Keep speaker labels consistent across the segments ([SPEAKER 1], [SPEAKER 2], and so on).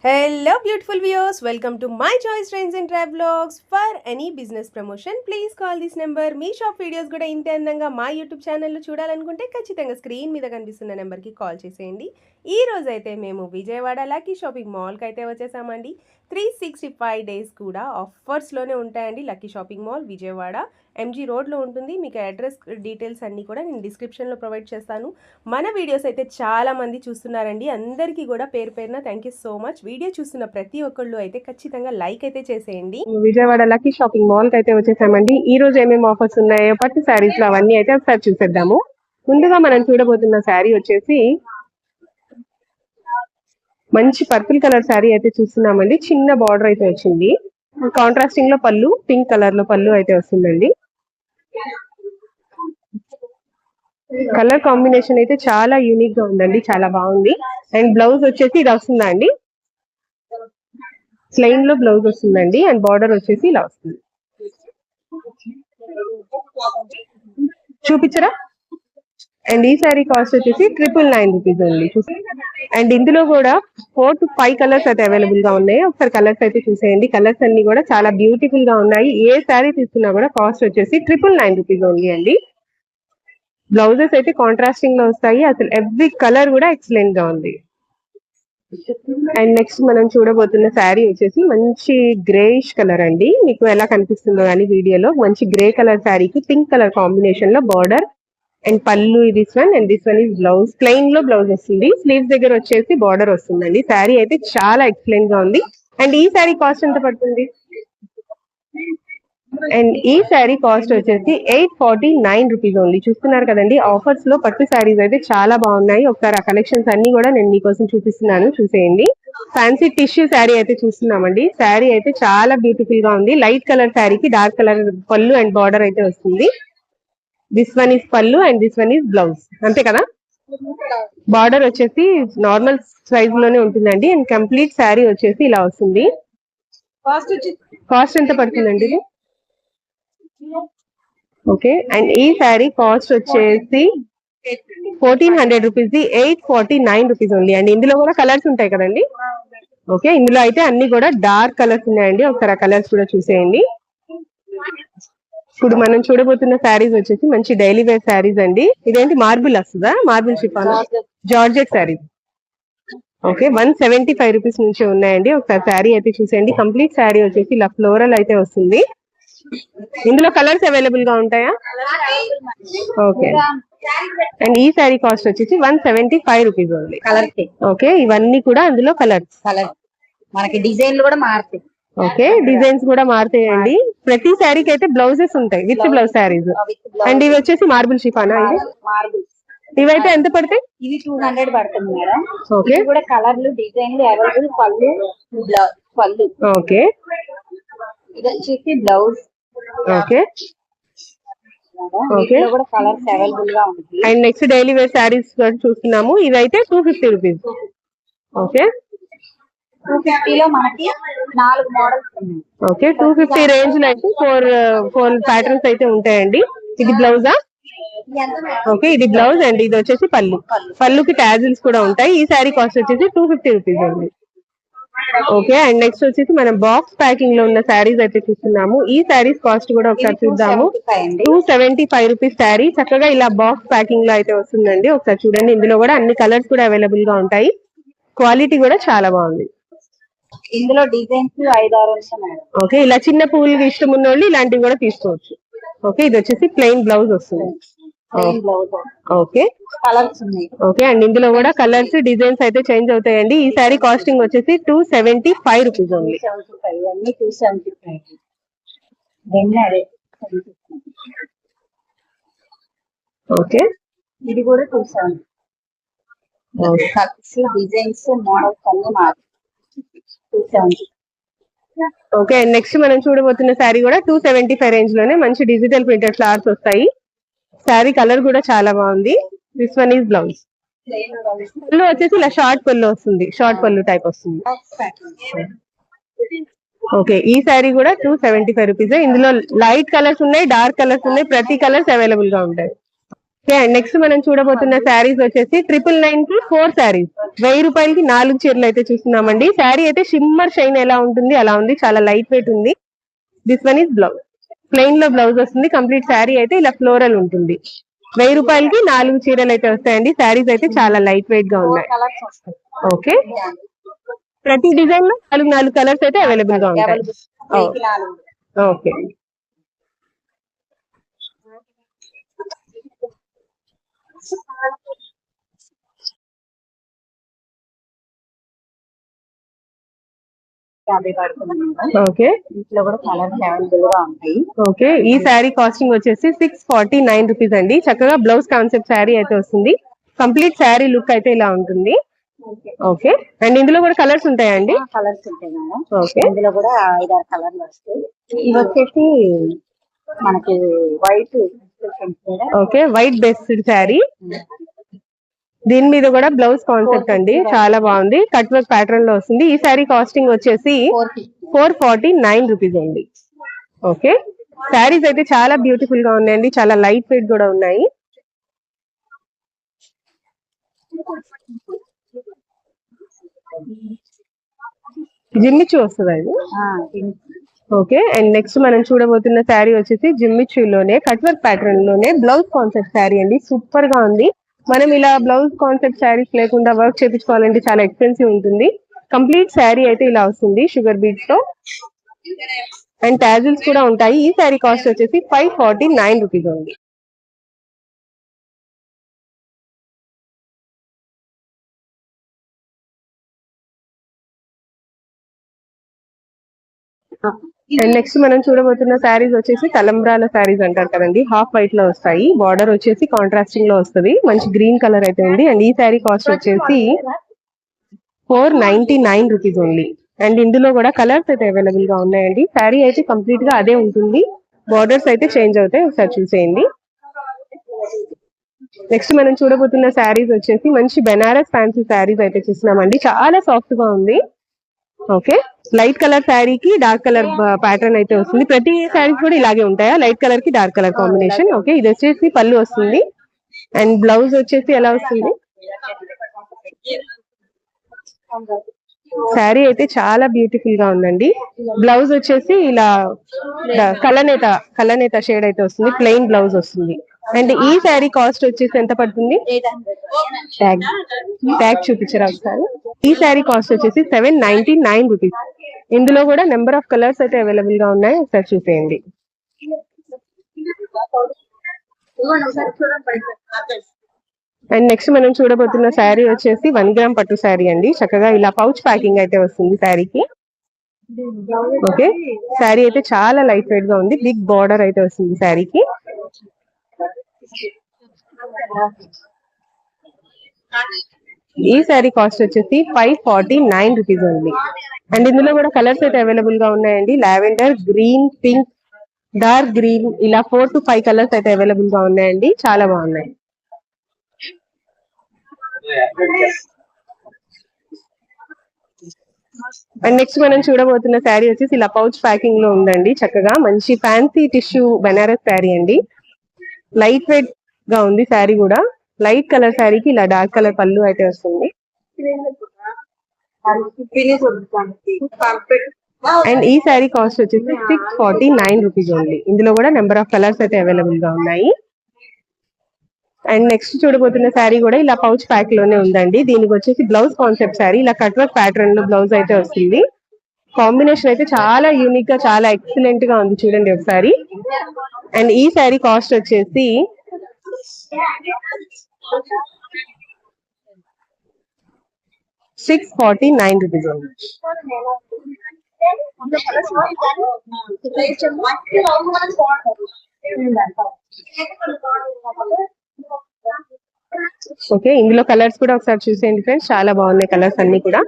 [SPEAKER 1] Hello beautiful viewers, welcome to my choice trains and travelogs. For any business promotion, please call this number. Me shop videos కూడా ఇంతే అందంగా మా YouTube ఛానల్లో చూడాలనుకుంటే ఖచ్చితంగా screen మీద కనిపిస్తున్న నెంబర్కి కాల్ చేసేయండి. ఈ రోజు అయితే మేము విజయవాడ లక్కీ షాపింగ్ మాల్కి అయితే వచ్చేసామండి. 365 డేస్ కూడా ఆఫర్స్లోనే ఉంటాయండి. Lucky shopping mall Vijayawada MG రోడ్లో ఉంటుంది. మీకు అడ్రస్ డీటెయిల్స్ అన్నీ కూడా నేను డిస్క్రిప్షన్లో ప్రొవైడ్ చేస్తాను. మన వీడియోస్ అయితే చాలా మంది చూస్తున్నారండి. అందరికీ కూడా పేరు పేరున thank you so much. Video చూస్తున్న ప్రతి ఒక్కళ్ళు అయితే ఖచ్చితంగా లైక్ అయితే చేసేయండి. విజయవాడ లక్కీ షాపింగ్ మాల్ కి అయితే వచ్చేసామండి. ఈ రోజు ఏమేమి ఆఫర్స్ ఉన్నాయో పట్టు శారీస్ లో అవన్నీ అయితే ఒకసారి చూసేద్దాము. ముందుగా మనం చూడబోతున్న శారీ వచ్చేసి మంచి పర్పుల్ కలర్ శారీ అయితే చూస్తున్నామండి. చిన్న బార్డర్ అయితే వచ్చింది. కాంట్రాస్టింగ్ లో పళ్ళు, పింక్ కలర్ లో పళ్ళు అయితే వస్తుందండి. కలర్ కాంబినేషన్ అయితే చాలా యూనిక్ గా ఉందండి, చాలా బాగుంది. అండ్ బ్లౌజ్ వచ్చేసి ఇది వస్తుందా అండి, ప్లెయిన్ లో బ్లౌజ్ వస్తుందండి. అండ్ బార్డర్ వచ్చేసి ఇలా వస్తుంది. చూపించరా. అండ్ ఈ సారీ కాస్ట్ వచ్చేసి 999 రూపీస్ ఉంది. అండ్ ఇందులో కూడా 4 to 5 కలర్స్ అయితే అవైలబుల్ గా ఉన్నాయి. ఒకసారి కలర్స్ అయితే చూసేయండి. కలర్స్ అన్ని కూడా చాలా బ్యూటిఫుల్ గా ఉన్నాయి. ఏ సారీ తీసుకున్నా కూడా కాస్ట్ వచ్చేసి 999 రూపీస్ ఉంది అండి. బ్లౌజెస్ అయితే కాంట్రాస్టింగ్ లో వస్తాయి. అసలు ఎవ్రీ కలర్ కూడా ఎక్సలెంట్ గా ఉంది. అండ్ నెక్స్ట్ మనం చూడబోతున్న శారీ వచ్చేసి మంచి గ్రేయిష్ కలర్ అండి. మీకు ఎలా కనిపిస్తుందో కానీ వీడియోలో మంచి గ్రే కలర్ శారీకి పింక్ కలర్ కాంబినేషన్ లో బార్డర్ అండ్ పళ్ళు this one and this one is blouse. Plain లో బ్లౌజ్ వస్తుంది. స్లీవ్స్ దగ్గర వచ్చేసి బార్డర్ వస్తుందండి. శారీ అయితే చాలా ఎక్సలెంట్ గా ఉంది. అండ్ ఈ శారీ కాస్ట్ ఎంత పడుతుంది? అండ్ ఈ శారీ కాస్ట్ వచ్చేసి 849 రూపీస్ ఓన్లీ. చూస్తున్నారు కదండి, ఆఫర్స్ లో పట్టు శారీస్ అయితే చాలా బాగున్నాయి. ఒకసారి ఆ కలెక్షన్స్ అన్ని కూడా నేను మీకోసం చూపిస్తున్నాను, చూసేయండి. ఫ్యాన్సీ టిష్యూ శారీ అయితే చూస్తున్నామండి. శారీ అయితే చాలా బ్యూటిఫుల్ గా ఉంది. లైట్ కలర్ శారీకి డార్క్ కలర్ పళ్ళు అండ్ బార్డర్ అయితే వస్తుంది. దిస్ వన్ ఇస్ పళ్ళు and this one is blouse, అంతే కదా. బార్డర్ వచ్చేసి నార్మల్ సైజ్ లోనే ఉంటుందండి. అండ్ కంప్లీట్ శారీ వచ్చేసి ఇలా వస్తుంది. కాస్ట్ ఎంత పడుతుందండి ఇది? ఓకే. అండ్ ఈ శారీ కాస్ట్ వచ్చేసి 1400 రూపీస్, 849 రూపీస్ ఉంది. అండ్ ఇందులో కూడా కలర్స్ ఉంటాయి కదండి. ఓకే, ఇందులో అయితే అన్ని కూడా డార్క్ కలర్స్ ఉన్నాయండి. ఒకసారి ఆ కలర్స్ కూడా చూసేయండి. ఇప్పుడు మనం చూడబోతున్న శారీస్ వచ్చేసి మంచి డైలీ వేర్ శారీస్ అండి. ఇదేంటి మార్బుల్ వస్తుందా? Marble chiffon georgette saris. Okay, 175 rupees నుంచి ఉన్నాయండి. ఒకసారి శారీ అయితే చూసేయండి. కంప్లీట్ శారీ వచ్చేసి ఇలా ఫ్లోరల్ అయితే వస్తుంది. ఇందులో కలర్స్ అవైలబుల్ గా ఉంటాయా? ఓకే. అండ్ ఈ శారీ కాస్ట్ వచ్చేసి 175 రూపీస్ ఉంది. ఓకే, ఇవన్నీ కూడా అందులో కలర్స్.
[SPEAKER 2] మనకి డిజైన్లు కూడా మారుతాయి.
[SPEAKER 1] ఓకే, డిజైన్స్ కూడా మారుతాయండి. ప్రతి శారీకి అయితే బ్లౌజెస్ ఉంటాయి, విత్ బ్లౌజ్ శారీస్. అండ్ ఇవి వచ్చేసి మార్బుల్ షిఫానా? ఇవైతే ఎంత పడతాయి?
[SPEAKER 2] ఇది 200 పడుతుంది మేడం.
[SPEAKER 1] ఓకే,
[SPEAKER 2] కూడా కలర్లు డిజైన్లు అవైలబుల్. పళ్ళు.
[SPEAKER 1] ఓకే.
[SPEAKER 2] ఇది వచ్చేసి బ్లౌజ్.
[SPEAKER 1] Okay, okay.
[SPEAKER 2] కూడా కలర్స్ అవైలబుల్ గా ఉంటాయి.
[SPEAKER 1] And next daily wear saris చూస్తున్నాము. ఇవైతే 250 రూపీస్. ఓకే,
[SPEAKER 2] 250 లో మనకి 4 మోడల్స్ ఉన్నాయి.
[SPEAKER 1] ఓకే, 250 రేంజ్ లో అయితే 4 ప్యాటర్న్స్ అయితే ఉంటాయండి. ఇది బ్లౌజా? ఓకే, ఇది బ్లౌజ్ అండి. ఇది వచ్చేసి పళ్ళు. పళ్ళుకి టాజిల్స్ కూడా ఉంటాయి. ఈ శారీ కాస్ట్ వచ్చేసి 250 రూపీస్ అండి. ఓకే, అండ్ నెక్స్ట్ వచ్చేసి మనం బాక్స్ ప్యాకింగ్ లో ఉన్న శారీస్ అయితే చూస్తున్నాము. ఈ శారీస్ కాస్ట్ కూడా ఒకసారి చూద్దాము. 275 రూపీస్ శారీ చక్కగా ఇలా బాక్స్ ప్యాకింగ్ లో అయితే వస్తుందండి. ఒకసారి చూడండి. ఇందులో కూడా అన్ని కలర్స్ కూడా అవైలబుల్ గా ఉంటాయి. క్వాలిటీ కూడా చాలా బాగుంది.
[SPEAKER 2] ఇందులో డిజైన్స్ 5-6 ఉన్నాయి.
[SPEAKER 1] ఓకే, ఇలా చిన్న పువ్వులు ఇష్టం ఉన్న వాళ్ళు ఇలాంటివి కూడా తీసుకోవచ్చు. ఓకే, ఇది వచ్చేసి ప్లెయిన్ బ్లౌజ్ వస్తుంది. ఓకే,
[SPEAKER 2] కలర్స్ ఉన్నాయి.
[SPEAKER 1] ఓకే, అండ్ ఇందులో కూడా కలర్స్ డిజైన్స్ అయితే చేంజ్ అవుతాయండి. ఈ శారీ కాస్టింగ్ వచ్చేసి 275 రూపీస్ ఉంది. ఓకే,
[SPEAKER 2] ఇది కూడా 270. డిజైన్స్ మోడల్స్ అన్ని మారు 270.
[SPEAKER 1] ఓకే, అండ్ నెక్స్ట్ మనం చూడబోతున్న శారీ కూడా 275 రేంజ్ లోనే మంచి డిజిటల్ ప్రింటెడ్ ఫ్లవర్స్ వస్తాయి. శారీ కలర్ కూడా చాలా బాగుంది. This one is blouse. పళ్ళు వచ్చేసి ఇలా షార్ట్ పళ్ళు వస్తుంది. షార్ట్ పళ్ళు టైప్ వస్తుంది. ఓకే, ఈ శారీ కూడా 275 రూపీస్. ఇందులో లైట్ కలర్స్ ఉన్నాయి, డార్క్ కలర్స్ ఉన్నాయి. ప్రతి కలర్స్ అవైలబుల్ గా ఉంటాయి. నెక్స్ట్ మనం చూడబోతున్న శారీస్ వచ్చేసి 999 కి 4 శారీస్, 1000 రూపాయలకి 4 చీరలు అయితే చూస్తున్నామండి. శారీ అయితే షిమ్మర్ షైన్ ఎలా ఉంటుంది అలా ఉంది, చాలా లైట్ వెయిట్ ఉంది. This one is blouse, plain లో బ్లౌజ్ వస్తుంది. కంప్లీట్ శారీ అయితే ఇలా ఫ్లోరల్ ఉంటుంది. 1000 రూపాయలకి 4 చీరలు అయితే వస్తాయండి. శారీస్ అయితే చాలా లైట్ వెయిట్ గా ఉన్నాయి. ఓకే, ప్రతి డిజైన్ లో 4 కలర్స్ అయితే అవైలబుల్ గా ఉంటాయి. ఓకే, ఓకే,
[SPEAKER 2] వీటిలో కూడా కలర్స్ అవైలబుల్ గా ఉంటాయి.
[SPEAKER 1] ఓకే. ఈ శారీ కాస్టింగ్ వచ్చేసి 649 రూపీస్ అండి. చక్కగా బ్లౌజ్ కాన్సెప్ట్ శారీ అయితే వస్తుంది. కంప్లీట్ శారీ లుక్ అయితే ఇలా ఉంటుంది. ఓకే, అండ్ ఇందులో కూడా కలర్స్ ఉంటాయండి?
[SPEAKER 2] కలర్స్ ఉంటాయి మేడం.
[SPEAKER 1] ఓకే,
[SPEAKER 2] ఇందులో కూడా 5-6 కలర్లు వస్తాయి. ఇవి వచ్చేసి మనకి white,
[SPEAKER 1] okay, white based sari. దీని మీద కూడా బ్లౌజ్ కాన్సెప్ట్ అండి, చాలా బాగుంది. కట్ వర్క్ ప్యాటర్న్ లో వస్తుంది. ఈ శారీ కాస్టింగ్ వచ్చేసి 449 రూపీస్ అండి. ఓకే, శారీస్ అయితే చాలా బ్యూటిఫుల్ గా ఉన్నాయండి, చాలా లైట్ వెయిట్ కూడా ఉన్నాయి. జిమ్మిచ్చు వస్తుంది అది. ఓకే, అండ్ నెక్స్ట్ మనం చూడబోతున్న శారీ వచ్చేసి జిమ్మిచ్చులోనే కట్ వర్క్ ప్యాటర్న్ లోనే బ్లౌజ్ కాన్సెప్ట్ శారీ అండి. సూపర్ గా ఉంది. మనం ఇలా బ్లౌజ్ కాన్సెప్ట్ శారీస్ లేకుండా వర్క్ చేయించుకోవాలంటే చాలా ఎక్స్పెన్సివ్ ఉంటుంది. కంప్లీట్ శారీ అయితే ఇలా వస్తుంది షుగర్ బీట్స్ తో, అండ్ టాజిల్స్ కూడా ఉంటాయి. ఈ శారీ కాస్ట్ వచ్చేసి 549 రూపీస్ ఉంది. అండ్ నెక్స్ట్ మనం చూడబోతున్న శారీస్ వచ్చేసి తలంబ్రాల శారీస్ అంటారు కదండి, హాఫ్ వైట్ లో వస్తాయి. బార్డర్ వచ్చేసి కాంట్రాస్టింగ్ లో వస్తుంది. మంచి గ్రీన్ కలర్ అయితే ఉంది. అండ్ ఈ శారీ కాస్ట్ వచ్చేసి 499 రూపీస్ ఓన్లీ. అండ్ ఇందులో కూడా కలర్స్ అయితే అవైలబుల్ గా ఉన్నాయండి. శారీ అయితే కంప్లీట్ గా అదే ఉంటుంది, బార్డర్స్ అయితే చేంజ్ అవుతాయి. ఒకసారి చూసేయండి. నెక్స్ట్ మనం చూడబోతున్న శారీస్ వచ్చేసి మంచి బెనారస్ ఫ్యాన్సీ శారీస్ అయితే చూస్తున్నామండి. చాలా సాఫ్ట్ గా ఉంది. ఓకే, లైట్ కలర్ శారీకి డార్క్ కలర్ ప్యాటర్న్ అయితే వస్తుంది. ప్రతి శారీస్ కూడా ఇలాగే ఉంటాయా, లైట్ కలర్ కి డార్క్ కలర్ కాంబినేషన్? ఓకే, ఇది వచ్చేసి పళ్ళు వస్తుంది. అండ్ బ్లౌజ్ వచ్చేసి ఎలా వస్తుంది? శారీ అయితే చాలా బ్యూటిఫుల్ గా ఉందండి. బ్లౌజ్ వచ్చేసి ఇలా కలనేత షేడ్ అయితే వస్తుంది. ప్లెయిన్ బ్లౌజ్ వస్తుంది. అండ్ ఈ శారీ కాస్ట్ వచ్చేసి ఎంత పడుతుంది? ట్యాగ్ చూపించరా ఒకసారి? ఈ శారీ కాస్ట్ వచ్చేసి 799 రూపీస్. ఇందులో కూడా నెంబర్ ఆఫ్ కలర్స్ అయితే అవైలబుల్ గా ఉన్నాయి. ఒకసారి చూసేయండి. అండ్ నెక్స్ట్ మనం చూడబోతున్న శారీ వచ్చేసి 1 గ్రామ్ పట్టు శారీ అండి. చక్కగా ఇలా పౌచ్ ప్యాకింగ్ అయితే వస్తుంది శారీకి. ఓకే, శారీ అయితే చాలా లైట్ వెయిట్ గా ఉంది. బిగ్ బార్డర్ అయితే వస్తుంది శారీకి. ఈ శారీ కాస్ట్ వచ్చేసి 549 రూపీస్ ఉంది. అండ్ ఇందులో కూడా కలర్స్ అయితే అవైలబుల్ గా ఉన్నాయండి. Lavender, green, pink, dark green, ఇలా 4 to 5 కలర్స్ అయితే అవైలబుల్ గా ఉన్నాయండి. చాలా బాగున్నాయి. అండ్ నెక్స్ట్ మనం చూడబోతున్న శారీ వచ్చేసి ఇలా పౌచ్ ప్యాకింగ్ లో ఉందండి. చక్కగా మంచి ఫ్యాన్సీ టిష్యూ బెనారస్ శారీ అండి. లైట్ వెయిట్ గా ఉంది శారీ కూడా. లైట్ కలర్ శారీకి ఇలా డార్క్ కలర్ పళ్ళు అయితే వస్తుంది. అండ్ ఈ శారీ కాస్ట్ వచ్చేసి 649 రూపీస్ ఓన్లీ. ఇందులో కూడా నెంబర్ ఆఫ్ కలర్స్ అయితే అవైలబుల్ గా ఉన్నాయి. అండ్ నెక్స్ట్ చూడబోతున్న శారీ కూడా ఇలా పౌచ్ ప్యాక్ లోనే ఉందండి. దీనికి వచ్చేసి బ్లౌజ్ కాన్సెప్ట్ శారీ, ఇలా కట్ వర్క్ ప్యాటర్న్ లో బ్లౌజ్ అయితే వస్తుంది. కాంబినేషన్ అయితే చాలా యూనిక్ గా, చాలా ఎక్సలెంట్ గా ఉంది. చూడండి ఒకసారి. అండ్ ఈ శారీ కాస్ట్ వచ్చేసి 649 రూపీస్ ఓన్లీ. ఓకే, ఇందులో కలర్స్ కూడా ఒకసారి చూసేయండి ఫ్రెండ్స్. చాలా బాగున్నాయి కలర్స్ అన్ని కూడా.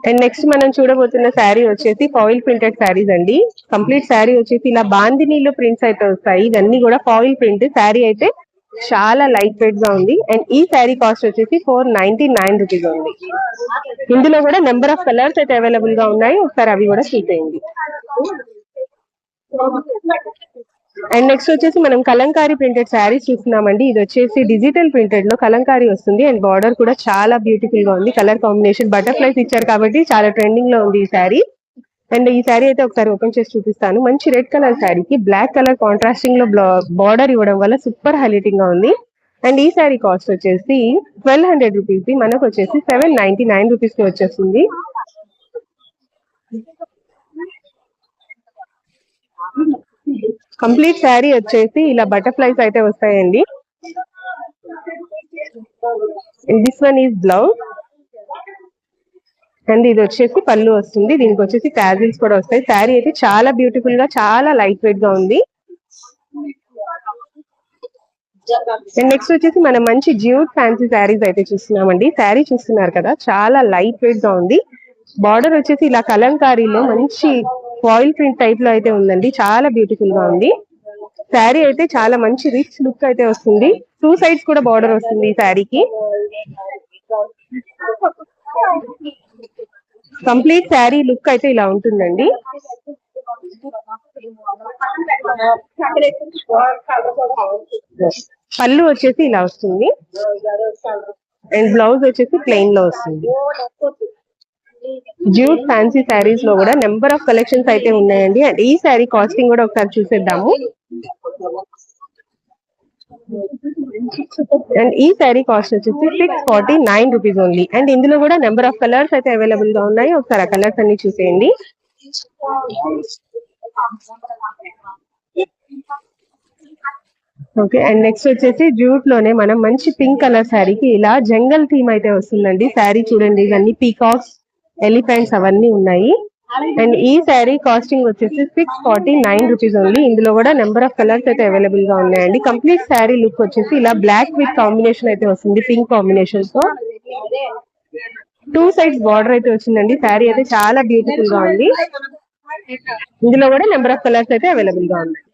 [SPEAKER 1] అండ్ నెక్స్ట్ మనం చూడబోతున్న శారీ వచ్చేసి ఫాయిల్ ప్రింటెడ్ శారీస్ అండి. కంప్లీట్ శారీ వచ్చేసి ఇలా బాందినీలో ప్రింట్స్ అయితే వస్తాయి. ఇవన్నీ కూడా ఫాయిల్ ప్రింట్. శారీ అయితే చాలా లైట్ వెయిట్ గా ఉంది. అండ్ ఈ శారీ కాస్ట్ వచ్చేసి 499 రూపీస్ ఉంది. ఇందులో కూడా నెంబర్ ఆఫ్ కలర్స్ అయితే అవైలబుల్ గా ఉన్నాయి, ఒకసారి అవి కూడా చూసేయండి. అండ్ నెక్స్ట్ వచ్చేసి మనం కలంకారీ ప్రింటెడ్ శారీస్ చూస్తున్నామండి. ఇది వచ్చేసి డిజిటల్ ప్రింటెడ్ లో కలంకారీ వస్తుంది అండ్ బార్డర్ కూడా చాలా బ్యూటిఫుల్ గా ఉంది. కలర్ కాంబినేషన్ బటర్ఫ్లైస్ ఇచ్చారు కాబట్టి చాలా ట్రెండింగ్ లో ఉంది ఈ శారీ. అండ్ ఈ శారీ అయితే ఒకసారి ఓపెన్ చేసి చూపిస్తాను. మంచి రెడ్ కలర్ శారీకి బ్లాక్ కలర్ కాంట్రాస్టింగ్ లో బార్డర్ ఇవ్వడం వల్ల సూపర్ హైలైటింగ్ గా ఉంది. అండ్ ఈ శారీ కాస్ట్ వచ్చేసి 1200 రూపీస్, మనకు వచ్చేసి 799 రూపీస్ కి వచ్చేస్తుంది. కంప్లీట్ శారీ వచ్చేసి ఇలా బటర్ఫ్లైస్ అయితే వస్తాయండి. This one is blouse and ఇది వచ్చేసి పళ్ళు వస్తుంది. దీనికి వచ్చేసి టాజిల్స్ కూడా వస్తాయి. శారీ అయితే చాలా బ్యూటిఫుల్ గా చాలా లైట్ వెయిట్ గా ఉంది. అండ్ నెక్స్ట్ వచ్చేసి మనం మంచి జ్యూట్ ఫ్యాన్సీ శారీస్ అయితే చూస్తున్నామండి. శారీ చూస్తున్నారు కదా, చాలా లైట్ వెయిట్ గా ఉంది. బార్డర్ వచ్చేసి ఇలా కలంకారీలో మంచి ఫాయిల్ ప్రింట్ టైప్ లో అయితే ఉందండి, చాలా బ్యూటిఫుల్ గా ఉంది. శారీ అయితే చాలా మంచి రిచ్ లుక్ అయితే వస్తుంది. 2 సైడ్స్ కూడా బార్డర్ వస్తుంది ఈ శారీకి. కంప్లీట్ శారీ లుక్ అయితే ఇలా ఉంటుందండి. పళ్ళు వచ్చేసి ఇలా వస్తుంది అండ్ బ్లౌజ్ వచ్చేసి ప్లెయిన్ లో వస్తుంది. జ్యూట్ ఫ్యాన్సీ శారీస్ లో కూడా నెంబర్ ఆఫ్ కలెక్షన్స్ అయితే ఉన్నాయండి. అండ్ ఈ శారీ కాస్టింగ్ కూడా ఒకసారి చూసేద్దాము. అండ్ ఈ శారీ కాస్ట్ వచ్చేసి 649 రూపీస్ ఓన్లీ. అండ్ ఇందులో కూడా నెంబర్ ఆఫ్ కలర్స్ అయితే అవైలబుల్ గా ఉన్నాయి, ఒకసారి ఆ కలర్స్ అన్ని చూసేయండి. ఓకే, అండ్ నెక్స్ట్ వచ్చేసి జ్యూట్ లోనే మనం మంచి పింక్ కలర్ శారీకి ఇలా జంగల్ థీమ్ అయితే వస్తుందండి. శారీ చూడండి, ఇవన్నీ పీకాక్స్, ఎలిఫెంట్స్ అవన్నీ ఉన్నాయి. అండ్ ఈ శారీ కాస్టింగ్ వచ్చేసి 649 రూపీస్ ఓన్లీ. ఇందులో కూడా నెంబర్ ఆఫ్ కలర్స్ అయితే అవైలబుల్ గా ఉన్నాయండి. కంప్లీట్ శారీ లుక్ వచ్చేసి ఇలా బ్లాక్ విత్ కాంబినేషన్ అయితే వస్తుంది, పింక్ కాంబినేషన్ తో. 2 సైడ్స్ బార్డర్ అయితే వచ్చిందండి. శారీ అయితే చాలా బ్యూటిఫుల్ గా ఉంది. ఇందులో కూడా నెంబర్ ఆఫ్ కలర్స్ అయితే అవైలబుల్ గా ఉన్నాయి.